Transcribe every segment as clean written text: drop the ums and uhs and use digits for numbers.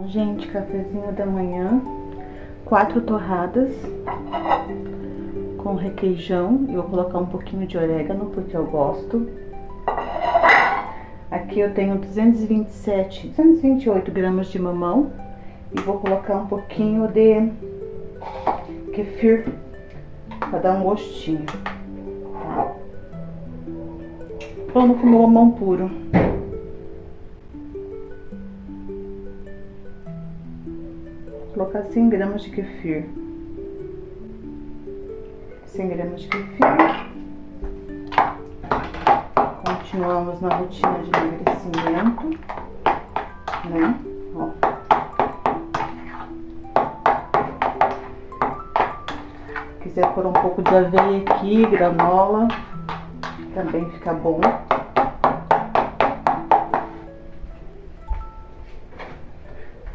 Gente, cafezinho da manhã, 4 torradas com requeijão. Eu vou colocar um pouquinho de orégano porque eu gosto. Aqui eu tenho 228 gramas de mamão e vou colocar um pouquinho de kefir para dar um gostinho. Vamos com o mamão puro. Vou colocar 100 gramas de kefir. 100 gramas de kefir. Continuamos na rotina de emagrecimento, né? Ó. Quiser pôr um pouco de aveia aqui, granola, também fica bom.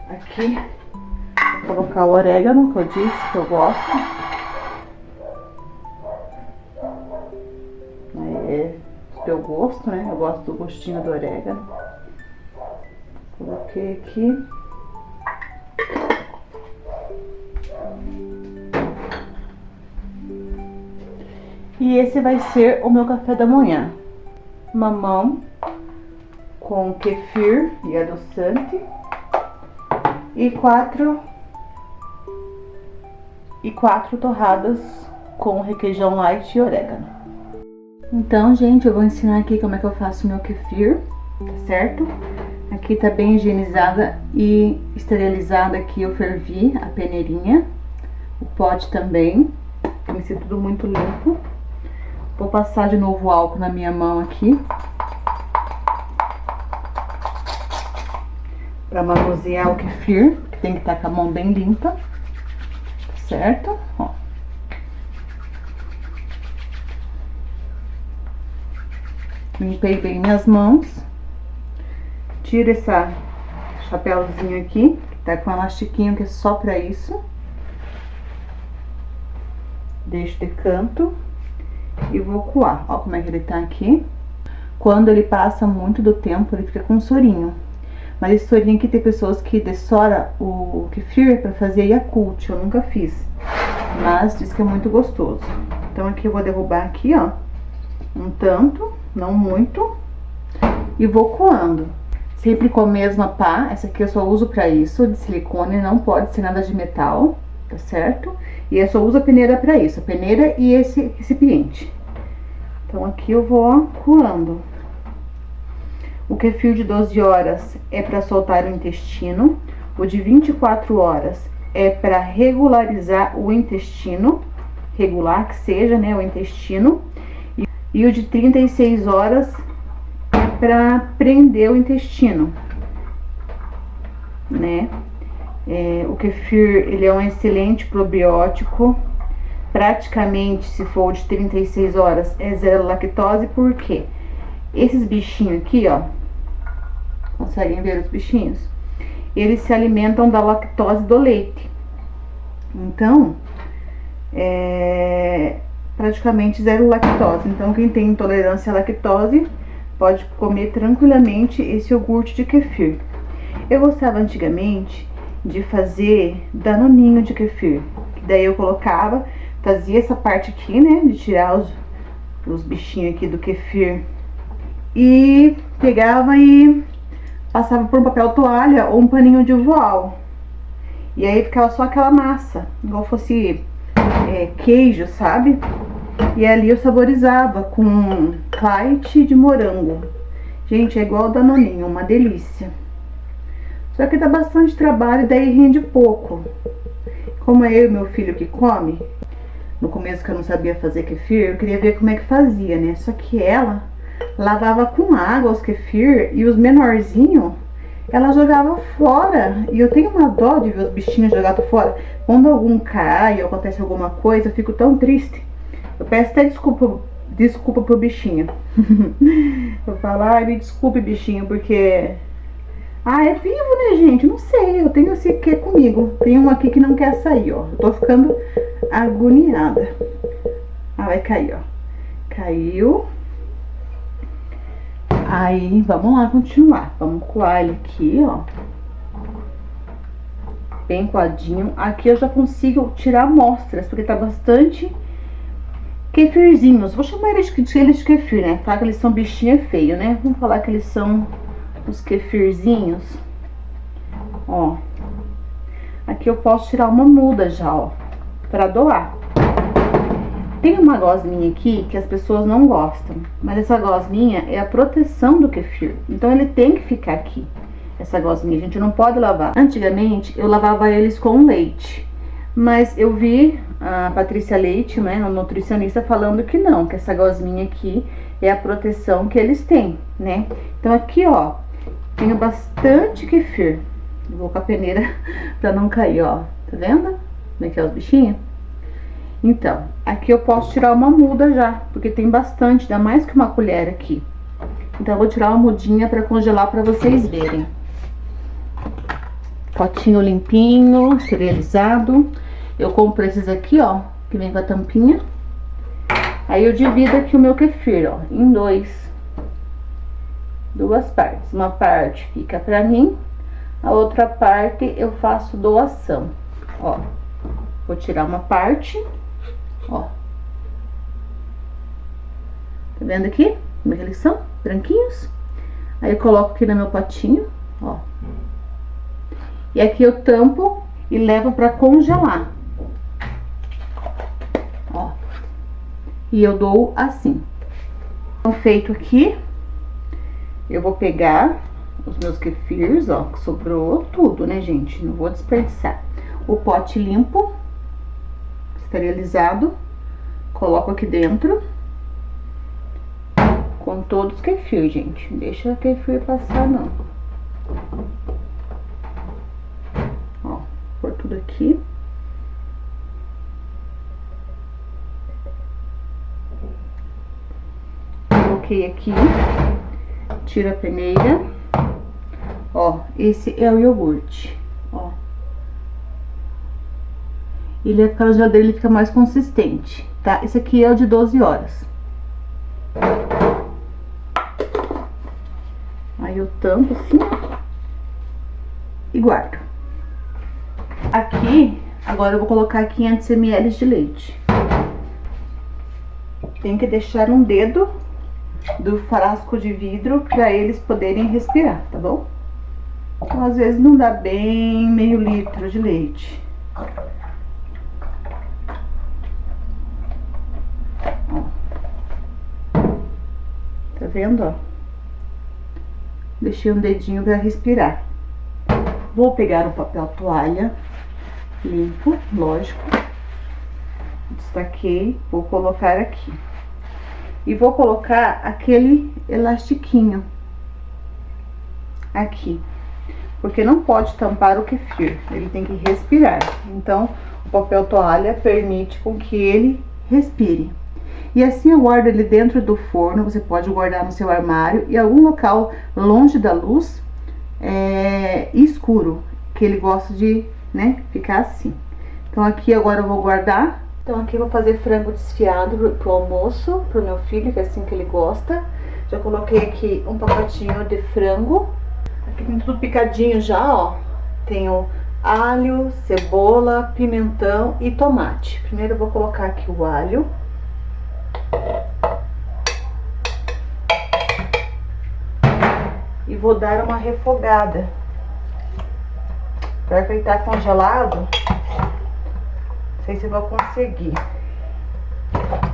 Aqui vou colocar o orégano, que eu disse que eu gosto. É do teu gosto, né? Eu gosto do gostinho do orégano. Coloquei aqui. E esse vai ser o meu café da manhã. Mamão com kefir e adoçante. E quatro torradas com requeijão light e orégano. Então, gente, eu vou ensinar aqui como é que eu faço o meu kefir, tá certo? Aqui tá bem higienizada e esterilizada, aqui eu fervi a peneirinha, o pote também, tem que ser tudo muito limpo. Vou passar de novo o álcool na minha mão aqui, para manusear o kefir, que tem que estar com a mão bem limpa, certo? Ó. Limpei bem minhas mãos. Tiro essa chapéuzinho aqui, que tá com um elastiquinho que é só pra isso. Deixo de canto e vou coar. Ó como é que ele tá aqui. Quando ele passa muito do tempo, ele fica com um sorinho. Mas esse sorinho aqui tem pessoas que dessora o kefir pra fazer Yakult. Eu nunca fiz, mas diz que é muito gostoso. Então aqui eu vou derrubar aqui, ó, um tanto, não muito, e vou coando. Sempre com a mesma pá. Essa aqui eu só uso pra isso, de silicone, não pode ser nada de metal, tá certo? E eu só uso a peneira pra isso, a peneira e esse recipiente. Então aqui eu vou, ó, coando. O kefir de 12 horas é pra soltar o intestino. O de 24 horas é pra regularizar o intestino, regular que seja, né, o intestino. E o de 36 horas para prender o intestino, né? O kefir, ele é um excelente probiótico. Praticamente, se for de 36 horas, é zero lactose, porque esses bichinhos aqui, ó, conseguem ver os bichinhos? Eles se alimentam da lactose do leite. Então, praticamente zero lactose. Então, quem tem intolerância à lactose pode comer tranquilamente esse iogurte de kefir. Eu gostava antigamente de fazer danoninho de kefir. Daí eu colocava, fazia essa parte aqui, né, de tirar os bichinhos aqui do kefir. E pegava e passava por um papel toalha ou um paninho de voal. E aí ficava só aquela massa, igual fosse queijo, sabe? E ali eu saborizava com Clyde de morango. Gente, é igual o danoninho, uma delícia. Só que dá bastante trabalho e daí rende pouco. Como é eu e meu filho que come, no começo que eu não sabia fazer kefir, eu queria ver como é que fazia, né? Só que ela lavava com água os kefir e os menorzinhos ela jogava fora. E eu tenho uma dó de ver os bichinhos jogados fora. Quando algum cai ou acontece alguma coisa, eu fico tão triste. Eu peço até desculpa pro bichinho. Eu falo, ai, me desculpe, bichinho, porque... Ah, é vivo, né, gente? Não sei, eu tenho esse que comigo. Tem um aqui que não quer sair, ó. Eu tô ficando agoniada. Ah, vai cair, ó. Caiu. Aí, vamos lá continuar. Vamos coar ele aqui, ó. Bem coadinho. Aqui eu já consigo tirar amostras, porque tá bastante kefirzinhos. Vou chamar eles de kefir, né? Tá? Que eles são bichinho feio, né? Vamos falar que eles são os kefirzinhos. Ó. Aqui eu posso tirar uma muda já, ó. Pra doar. Tem uma gosminha aqui que as pessoas não gostam, mas essa gosminha é a proteção do kefir. Então ele tem que ficar aqui. Essa gosminha a gente não pode lavar. Antigamente eu lavava eles com leite, mas eu vi a Patrícia Leite, né, a nutricionista, falando que não, que essa gosminha aqui é a proteção que eles têm, né? Então aqui, ó, tenho bastante kefir. Vou com a peneira pra não cair, ó. Tá vendo? Como é que é os bichinhos? Então, aqui eu posso tirar uma muda já, porque tem bastante, dá mais que uma colher aqui. Então eu vou tirar uma mudinha pra congelar pra vocês verem. Potinho limpinho, esterilizado. Eu compro esses aqui, ó, que vem com a tampinha. Aí eu divido aqui o meu kefir, ó, em duas partes. Uma parte fica pra mim, a outra parte eu faço doação. Ó, vou tirar uma parte, ó. Tá vendo aqui? Como é que eles são? Branquinhos. Aí eu coloco aqui no meu potinho, ó. E aqui eu tampo e levo pra congelar. Ó. E eu dou assim. Então, feito aqui, eu vou pegar os meus kefirs, ó, que sobrou tudo, né, gente? Não vou desperdiçar. O pote limpo, esterilizado, coloco aqui dentro com todos os kefir, gente. Não deixa o kefir passar, não. Ó, por tudo aqui. Coloquei aqui, tiro a peneira. Ó, esse é o iogurte, ó. Ele, a canja dele fica mais consistente, tá? Esse aqui é o de 12 horas. Aí eu tampo assim, ó, e guardo. Aqui, agora eu vou colocar 500 ml de leite. Tem que deixar um dedo do frasco de vidro para eles poderem respirar, tá bom? Então, às vezes não dá bem meio litro de leite. Ó. Tá vendo, ó? Deixei um dedinho para respirar. Vou pegar um papel toalha limpo, lógico. Destaquei, vou colocar aqui. E vou colocar aquele elastiquinho aqui. Porque não pode tampar o kefir, ele tem que respirar. Então, o papel toalha permite com que ele respire. E assim eu guardo ele dentro do forno, você pode guardar no seu armário, em algum local longe da luz, escuro, que ele gosta de, né, ficar assim. Então aqui agora eu vou guardar. Então aqui eu vou fazer frango desfiado pro almoço, pro meu filho, que é assim que ele gosta. Já coloquei aqui um pacotinho de frango. Aqui tem tudo picadinho já, ó. Tenho alho, cebola, pimentão e tomate. Primeiro eu vou colocar aqui o alho. E vou dar uma refogada. Para que ele tá congelado, não sei se eu vou conseguir.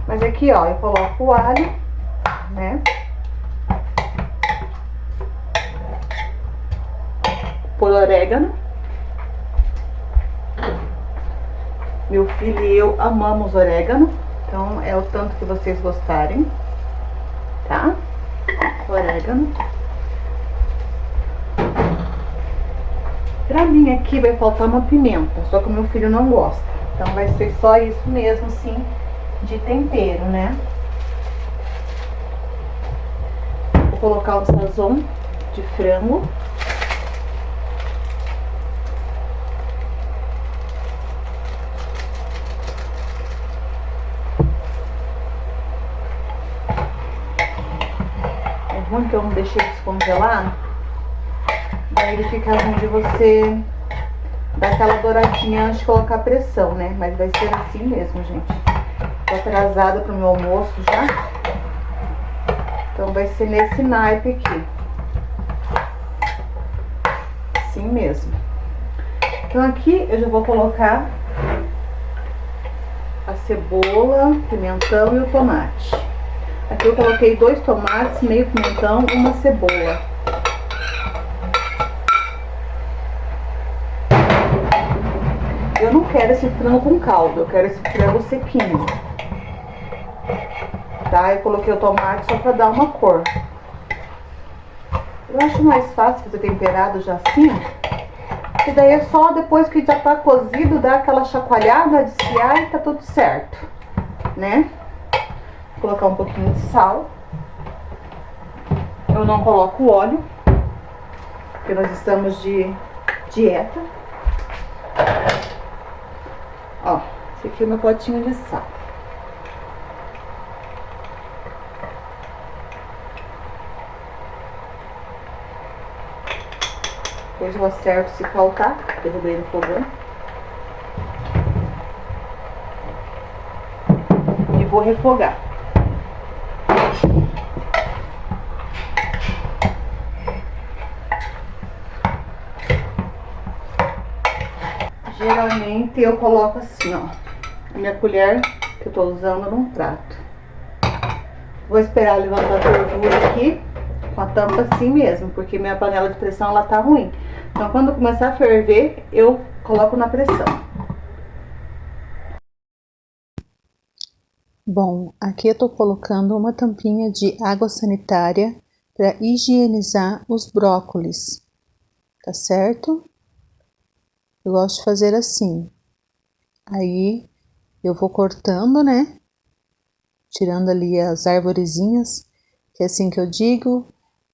Mas aqui, ó, eu coloco o alho, né? Põe orégano. Meu filho e eu amamos orégano, então é o tanto que vocês gostarem, tá? Orégano. Pra mim aqui vai faltar uma pimenta, só que o meu filho não gosta. Então vai ser só isso mesmo, assim, de tempero, né? Vou colocar o sazon de frango. É ruim que eu não deixei descongelar. Daí ele fica ruim de você dar aquela douradinha antes de colocar pressão, né? Mas vai ser assim mesmo, gente. Tô atrasada pro meu almoço já. Então vai ser nesse naipe aqui. Assim mesmo. Então aqui eu já vou colocar a cebola, pimentão e o tomate. Aqui eu coloquei 2 tomates, meio pimentão, uma cebola. Eu não quero esse frango com caldo, eu quero esse frango sequinho. Tá? Eu coloquei o tomate só pra dar uma cor. Eu acho mais fácil fazer temperado já assim. E daí é só depois que já tá cozido, dar aquela chacoalhada, desfiar e tá tudo certo, né? Vou colocar um pouquinho de sal. Eu não coloco óleo, porque nós estamos de dieta. Ó, esse aqui é o meu potinho de sal. Depois eu acerto se faltar, derrubei no fogão. E vou refogar. Geralmente eu coloco assim, ó, a minha colher que eu tô usando num prato. Vou esperar levantar a fervura aqui, com a tampa assim mesmo, porque minha panela de pressão ela tá ruim. Então quando começar a ferver, eu coloco na pressão. Bom, aqui eu tô colocando uma tampinha de água sanitária para higienizar os brócolis, tá certo? Eu gosto de fazer assim. Aí eu vou cortando, né? Tirando ali as arvorezinhas, que é assim que eu digo.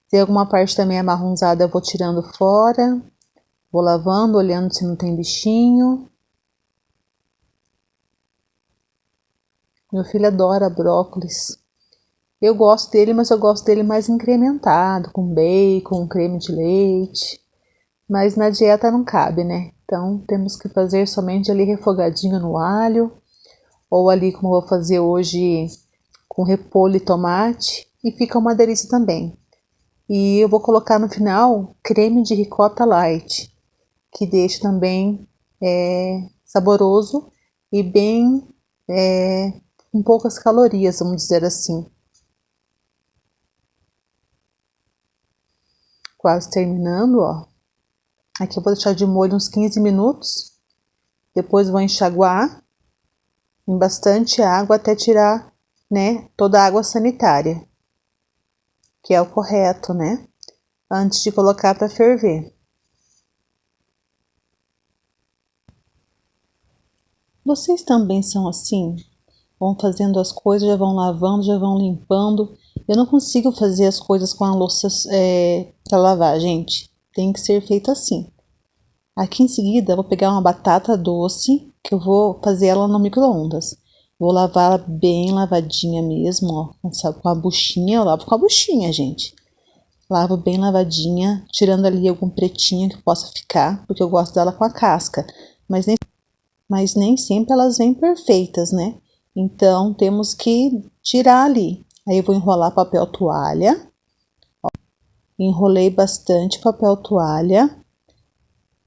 Se alguma parte também é marronzada, eu vou tirando fora. Vou lavando, olhando se não tem bichinho. Meu filho adora brócolis. Eu gosto dele, mas eu gosto dele mais incrementado, com bacon, creme de leite. Mas na dieta não cabe, né? Então temos que fazer somente ali refogadinho no alho. Ou ali como eu vou fazer hoje com repolho e tomate. e fica uma delícia também. E eu vou colocar no final creme de ricota light, que deixa também saboroso e bem com poucas calorias, vamos dizer assim. Quase terminando, ó. Aqui eu vou deixar de molho uns 15 minutos. Depois vou enxaguar em bastante água até tirar, né, toda a água sanitária, que é o correto, né? Antes de colocar para ferver. Vocês também são assim? Vão fazendo as coisas, já vão lavando, já vão limpando. Eu não consigo fazer as coisas com a louça para lavar, gente. Tem que ser feito assim. Aqui em seguida, eu vou pegar uma batata doce, que eu vou fazer ela no micro-ondas. Vou lavar ela bem lavadinha mesmo, ó. Com a buchinha, eu lavo com a buchinha, gente. Lavo bem lavadinha, tirando ali algum pretinho que possa ficar, porque eu gosto dela com a casca. Mas nem sempre elas vêm perfeitas, né? Então, temos que tirar ali. Aí eu vou enrolar papel toalha. Ó, enrolei bastante papel toalha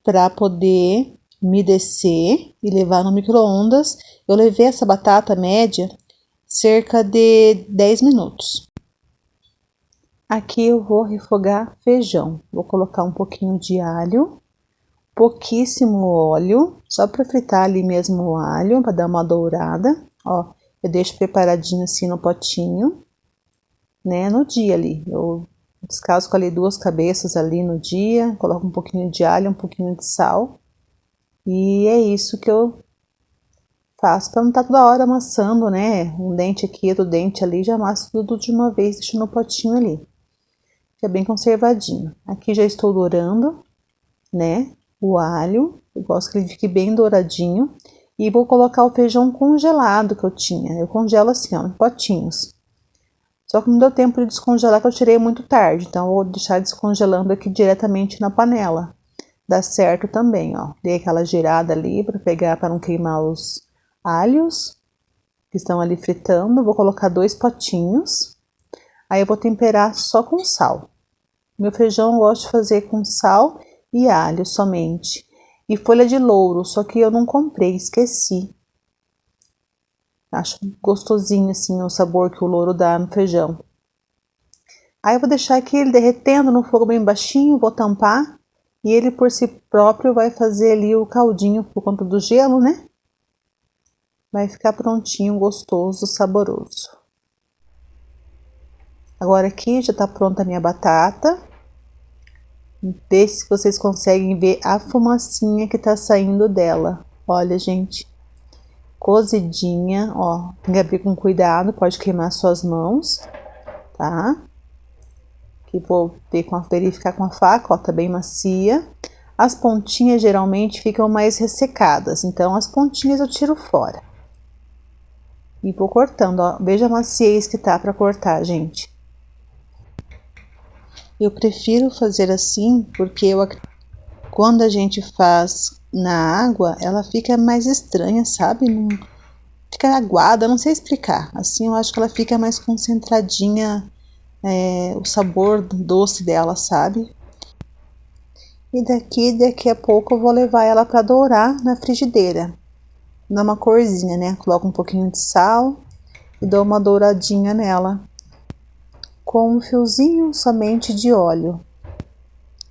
para poder umedecer e levar no micro-ondas. Eu levei essa batata média cerca de 10 minutos. Aqui eu vou refogar feijão. Vou colocar um pouquinho de alho, pouquíssimo óleo, só para fritar ali mesmo o alho, para dar uma dourada. Ó, eu deixo preparadinho assim no potinho, né, no dia ali. Eu descasco ali 2 cabeças ali no dia, coloco um pouquinho de alho, um pouquinho de sal. E é isso que eu faço para não estar toda hora amassando, né? Um dente aqui, outro dente ali, já amasso tudo de uma vez, deixo no potinho ali. Fica bem conservadinho. Aqui já estou dourando, né? O alho, eu gosto que ele fique bem douradinho. E vou colocar o feijão congelado que eu tinha. Eu congelo assim, ó, em potinhos. Só que não deu tempo de descongelar, que eu tirei muito tarde. Então, eu vou deixar descongelando aqui diretamente na panela. Dá certo também, ó. Dei aquela girada ali para pegar, para não queimar os alhos que estão ali fritando. Vou colocar 2 potinhos. Aí eu vou temperar só com sal. Meu feijão eu gosto de fazer com sal e alho somente. E folha de louro, só que eu não comprei, esqueci. Acho gostosinho assim o sabor que o louro dá no feijão. Aí eu vou deixar aqui ele derretendo no fogo bem baixinho, vou tampar. E ele por si próprio vai fazer ali o caldinho por conta do gelo, né? Vai ficar prontinho, gostoso, saboroso. Agora aqui já tá pronta a minha batata. Vê se vocês conseguem ver a fumacinha que tá saindo dela. Olha, gente. Cozidinha, ó, tem que abrir com cuidado, pode queimar suas mãos, tá? Aqui vou verificar com a faca, ó, tá bem macia. As pontinhas geralmente ficam mais ressecadas, então as pontinhas eu tiro fora. E vou cortando, ó, veja a maciez que tá pra cortar, gente. Eu prefiro fazer assim, porque quando a gente faz na água, ela fica mais estranha, sabe? Não, fica aguada, não sei explicar. Assim eu acho que ela fica mais concentradinha, o sabor doce dela, sabe? E daqui a pouco eu vou levar ela para dourar na frigideira. Dá uma corzinha, né? Coloco um pouquinho de sal e dou uma douradinha nela. Com um fiozinho somente de óleo.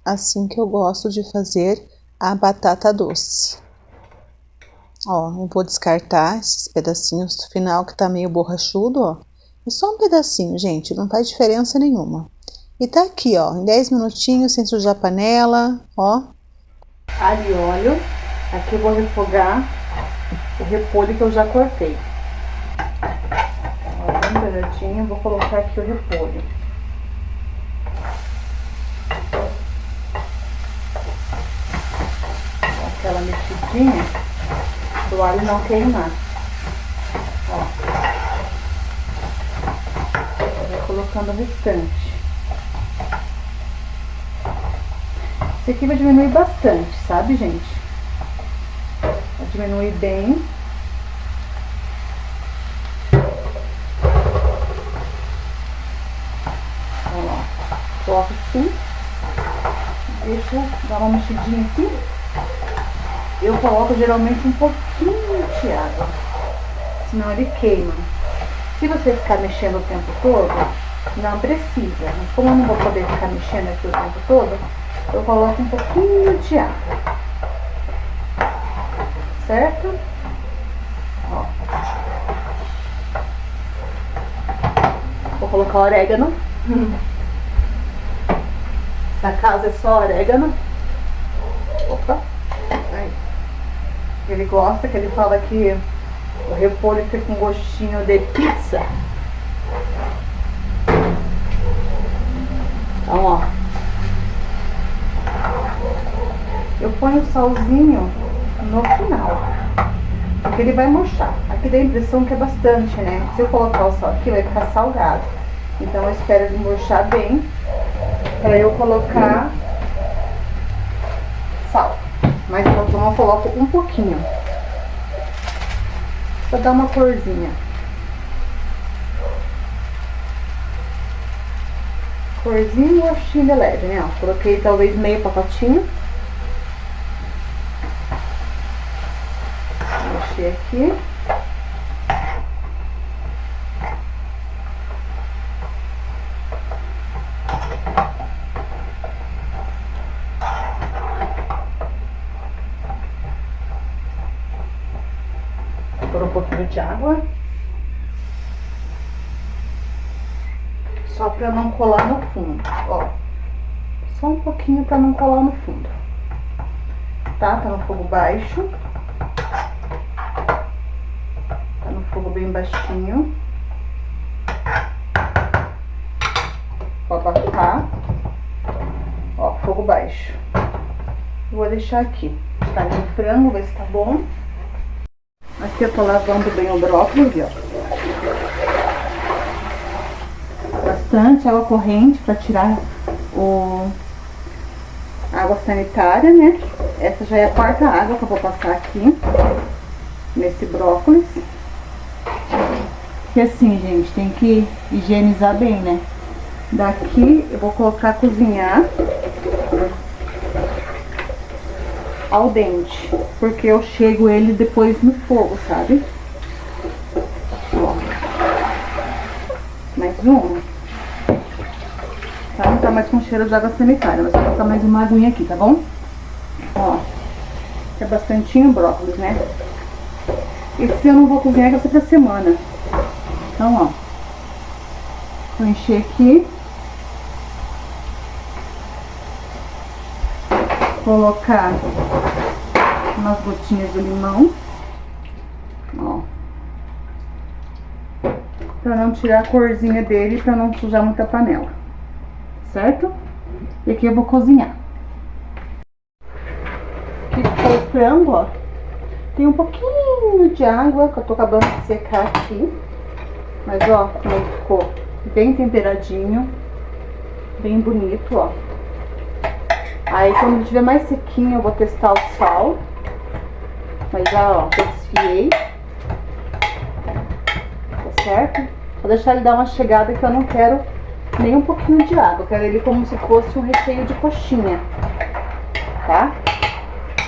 Assim que eu gosto de fazer a batata doce. Ó, eu vou descartar esses pedacinhos do final que tá meio borrachudo, ó. É só um pedacinho, gente, não faz diferença nenhuma. E tá aqui, ó, em 10 minutinhos, sem sujar a panela, ó. Alho e óleo. Aqui eu vou refogar o repolho que eu já cortei. Ó, bem douradinho, vou colocar aqui o repolho. Aquela mexidinha do alho não queimar. Ó. Vou colocando o restante. Esse aqui vai diminuir bastante, sabe, gente? Vai diminuir bem. dar uma mexidinha assim, eu coloco geralmente um pouquinho de água, senão ele queima. Se você ficar mexendo o tempo todo, não precisa. Mas como eu não vou poder ficar mexendo aqui o tempo todo, eu coloco um pouquinho de água. Certo? Ó. Vou colocar orégano. Essa casa é só orégano. Opa. Aí. Ele gosta, que ele fala que o repolho fica com gostinho de pizza. Então, ó. Eu ponho o salzinho no final, porque ele vai murchar. Aqui dá a impressão que é bastante, né? Se eu colocar o sal aqui, vai ficar salgado. Então eu espero ele murchar bem, para eu colocar sal. Mas eu coloco um pouquinho, pra dar uma corzinha. Corzinha e gostinho de leve, né? Ó, coloquei talvez meio pacotinho. Mexer aqui. Por um pouquinho de água. Só pra não colar no fundo, ó. Só um pouquinho pra não colar no fundo. Tá? Tá no fogo baixo. Tá no fogo bem baixinho. Vou abaixar. Ó, fogo baixo. Vou deixar aqui. Tá no frango, ver se tá bom. Aqui eu tô lavando bem o brócolis, ó. Bastante água corrente para tirar a água sanitária, né? Essa já é a quarta água que eu vou passar aqui nesse brócolis. E assim, gente, tem que higienizar bem, né? Daqui eu vou colocar a cozinhar ao dente, porque eu chego ele depois no fogo, sabe? Ó. Mais uma. Tá? Não tá mais com cheiro de água sanitária, mas vou passar mais uma aguinha aqui, tá bom? Ó. É bastantinho brócolis, né? Esse eu não vou cozinhar, que vai ser pra semana. Então, ó. Vou encher aqui. Colocar umas gotinhas de limão, ó, pra não tirar a corzinha dele, pra não sujar muita panela, certo? E aqui eu vou cozinhar. Aqui ficou o frango, ó. Tem um pouquinho de água que eu tô acabando de secar aqui, mas ó, como ele ficou bem temperadinho, bem bonito, ó. Aí quando ele estiver mais sequinho eu vou testar o sal. Mas já, ó, desfiei. Tá certo? Vou deixar ele dar uma chegada, que eu não quero nem um pouquinho de água. Eu quero ele como se fosse um recheio de coxinha. Tá?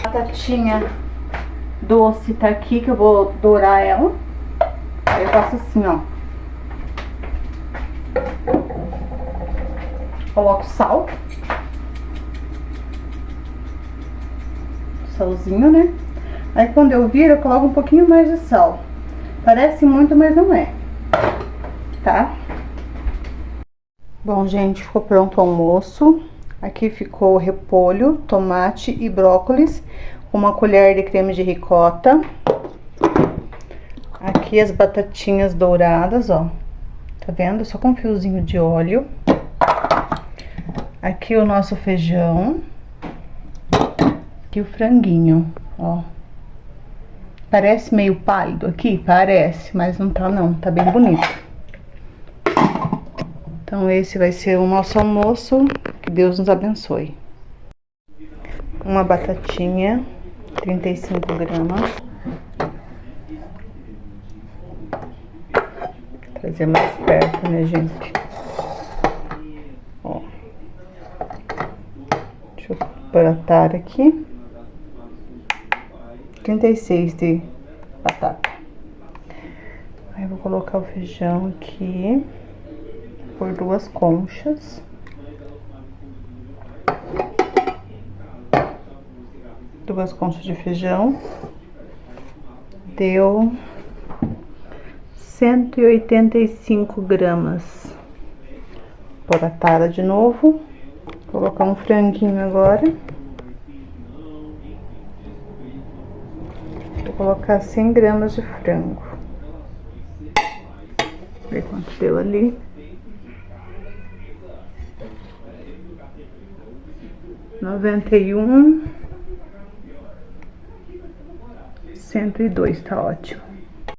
A batatinha doce tá aqui, que eu vou dourar ela. Aí eu faço assim, ó. Coloco sal. Salzinho, né? Aí quando eu viro, eu coloco um pouquinho mais de sal. Parece muito, mas não é. Tá? Bom, gente, ficou pronto o almoço. Aqui ficou repolho, tomate e brócolis. Uma colher de creme de ricota. Aqui as batatinhas douradas, ó. Tá vendo? Só com um fiozinho de óleo. Aqui o nosso feijão. Aqui o franguinho, ó. Parece meio pálido aqui? Parece, mas não tá não, tá bem bonito. Então esse vai ser o nosso almoço, que Deus nos abençoe. Uma batatinha, 35 gramas. Vou trazer mais perto, né, gente? Ó. Deixa eu para a tara aqui. 36 de batata. Aí, vou colocar o feijão aqui por 2 conchas. Duas conchas de feijão. Deu 185 gramas. Por a tara de novo. Vou colocar um franguinho agora. Vou colocar 100 gramas de frango. Ver quanto deu ali. 91. 102, tá ótimo.